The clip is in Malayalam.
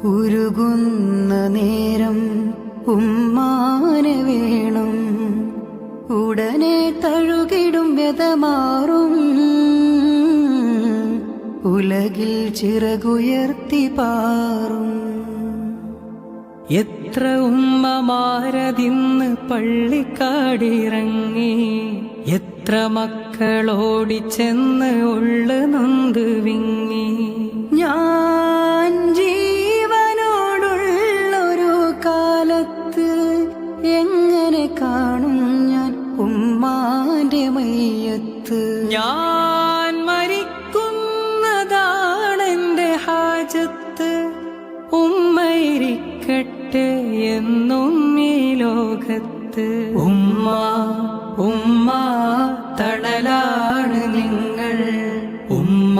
ഉരുകുന്ന നേരം ഉമ്മാനെ വേണം, ഉടനെ തഴുകിടും വ്യതമാറും, ഉലകിൽ ചിറകുയർത്തി പാറും. എത്ര ഉമ്മമാരതിന്ന് പള്ളിക്കാടിറങ്ങി, എത്ര മക്കളോടിച്ചെന്ന് ഉള്ളു നൊന്ത് വിങ്ങി. ഞാൻ ജീവനോടുള്ളൊരു കാലത്ത് എങ്ങനെ കാണും ഞാൻ ഉമ്മാന്റെ മയ്യത്ത്. ഞാൻ മരിക്കുന്നതാണെന്റെ ഹാജത്ത്, ഉമ്മയിരിക്കട്ടെ എന്നും ഈ ലോകത്ത്. ഉമ്മ ഉമ്മ തണലാണ് നിങ്ങൾ, ഉമ്മ